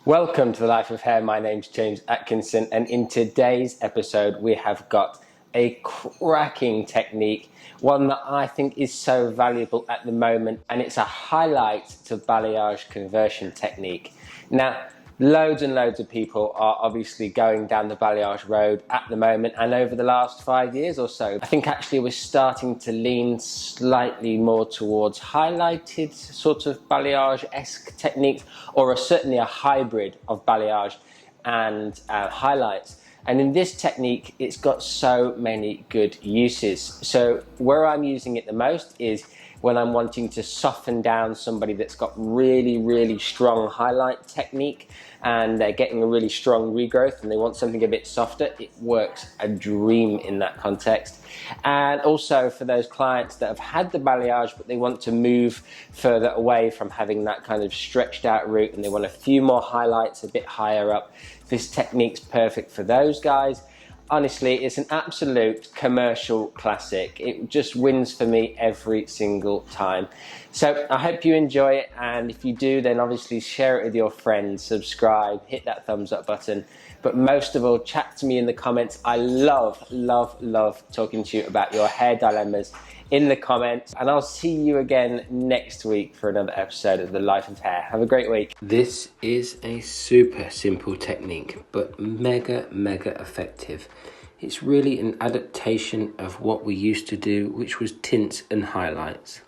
Welcome to the Life of Hair. My name's James Atkinson, and in today's episode we have got a cracking technique, one that I think is so valuable at the moment, and it's a highlight to balayage conversion technique. Now, loads and loads of people are obviously going down the balayage road at the moment, and over the last 5 years or so, I think actually we're starting to lean slightly more towards highlighted sort of balayage-esque techniques, or certainly a hybrid of balayage and highlights. And in this technique, it's got so many good uses. So where I'm using it the most is when I'm wanting to soften down somebody that's got really strong highlight technique and they're getting a really strong regrowth and they want something a bit softer. It works a dream in that context. And also for those clients that have had the balayage but they want to move further away from having that kind of stretched out root and they want a few more highlights a bit higher up, this technique's perfect for those guys. Honestly, it's an absolute commercial classic. It just wins for me every single time. So I hope you enjoy it, and if you do, then obviously share it with your friends, subscribe, hit that thumbs up button, but most of all, chat to me in the comments. I love talking to you about your hair dilemmas in the comments, and I'll see you again next week for another episode of The Life of Hair. Have a great week. This is a super simple technique, but mega effective. It's really an adaptation of what we used to do, which was tints and highlights.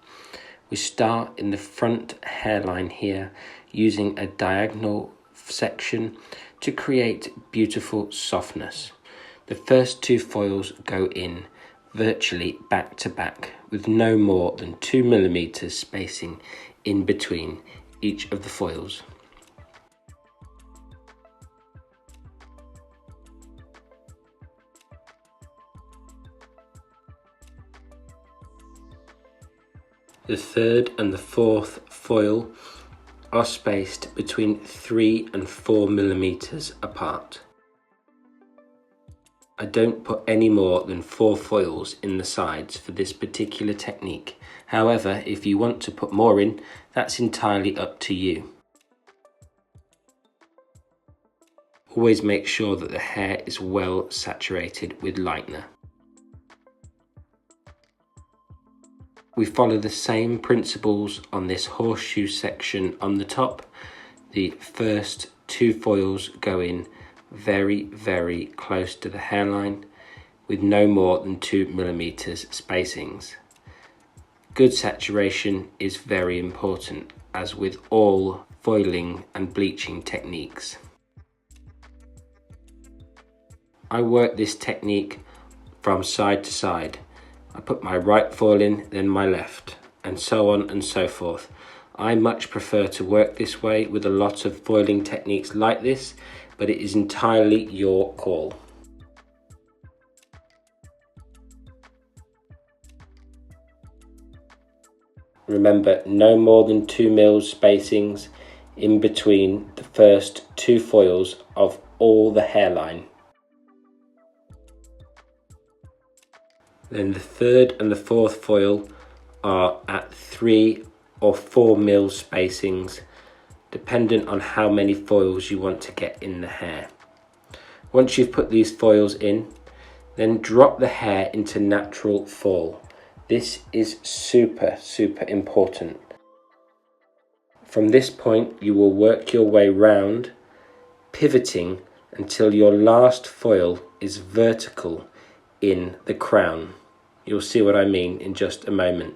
We start in the front hairline here, using a diagonal section to create beautiful softness. The first two foils go in virtually back to back with no more than 2 millimeters spacing in between each of the foils. The third and the fourth foil are spaced between 3 and 4 millimeters apart. I don't put any more than 4 foils in the sides for this particular technique. However, if you want to put more in, that's entirely up to you. Always make sure that the hair is well saturated with lightener. We follow the same principles on this horseshoe section on the top. The first 2 foils go in very close to the hairline with no more than 2 millimeters spacings. Good saturation is very important, as with all foiling and bleaching techniques. I work this technique from side to side. I put my right foil in, then my left, and so on and so forth. I much prefer to work this way with a lot of foiling techniques like this, but it is entirely your call. Remember, no more than 2 mils spacings in between the first 2 foils of all the hairline. Then the third and the fourth foil are at 3 or 4 mils spacings, dependent on how many foils you want to get in the hair. Once you've put these foils in, then drop the hair into natural fall. This is super important. From this point, you will work your way round, pivoting until your last foil is vertical in the crown. You'll see what I mean in just a moment.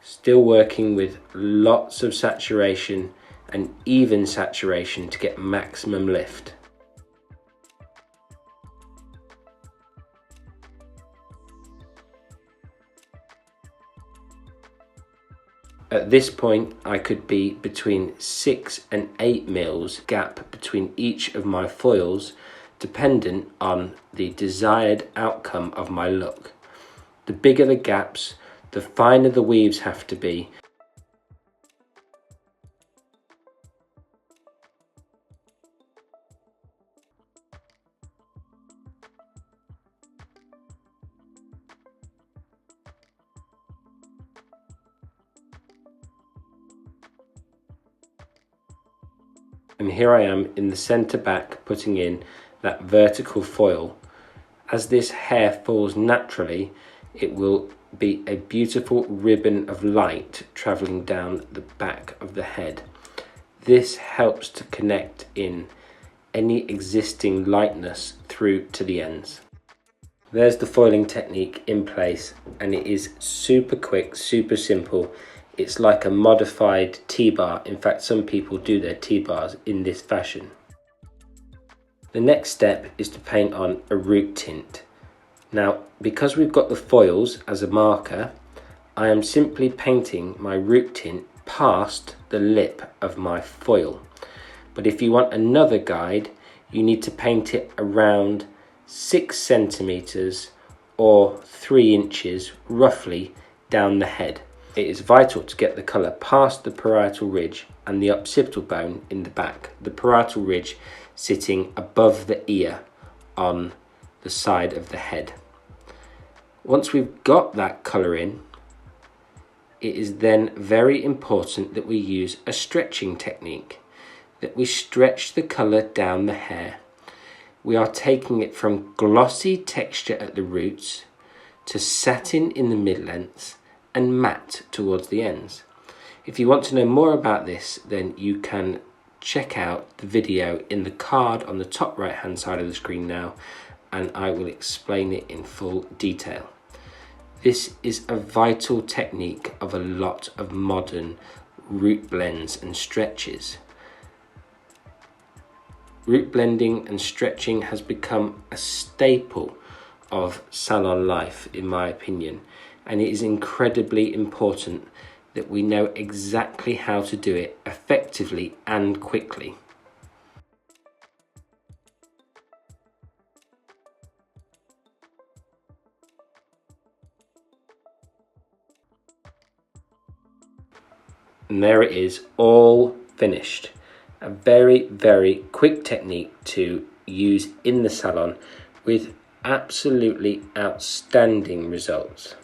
Still working with lots of saturation and even saturation to get maximum lift. At this point, I could be between 6 and 8 mils gap between each of my foils, dependent on the desired outcome of my look. The bigger the gaps, the finer the weaves have to be. And here I am in the centre back putting in that vertical foil. As this hair falls naturally, it will be a beautiful ribbon of light travelling down the back of the head. This helps to connect in any existing lightness through to the ends. There's the foiling technique in place, and it is super quick, super simple. It's like a modified T-bar. In fact, some people do their T-bars in this fashion. The next step is to paint on a root tint. Now, because we've got the foils as a marker, I am simply painting my root tint past the lip of my foil. But if you want another guide, you need to paint it around 6 centimeters or 3 inches roughly down the head. It is vital to get the colour past the parietal ridge and the occipital bone in the back, the parietal ridge sitting above the ear on the side of the head. Once we've got that colour in, it is then very important that we use a stretching technique, that we stretch the colour down the hair. We are taking it from glossy texture at the roots to satin in the mid-lengths and matte towards the ends. If you want to know more about this, then you can check out the video in the card on the top right hand side of the screen now, and I will explain it in full detail. This is a vital technique of a lot of modern root blends and stretches. Root blending and stretching has become a staple of salon life, in my opinion, and it is incredibly important that we know exactly how to do it effectively and quickly. And there it is, all finished. A very, very quick technique to use in the salon with absolutely outstanding results.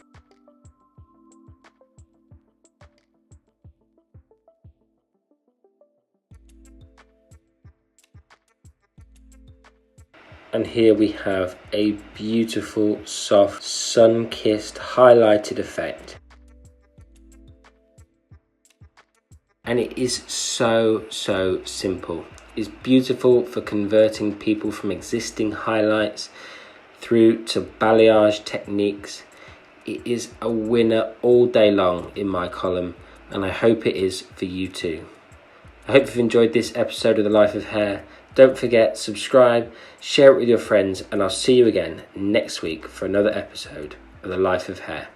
And here we have a beautiful, soft, sun-kissed, highlighted effect. And it is so simple. It's beautiful for converting people from existing highlights through to balayage techniques. It is a winner all day long in my column, and I hope it is for you too. I hope you've enjoyed this episode of The Life of Hair. Don't forget, subscribe, share it with your friends, and I'll see you again next week for another episode of The Life of Hair.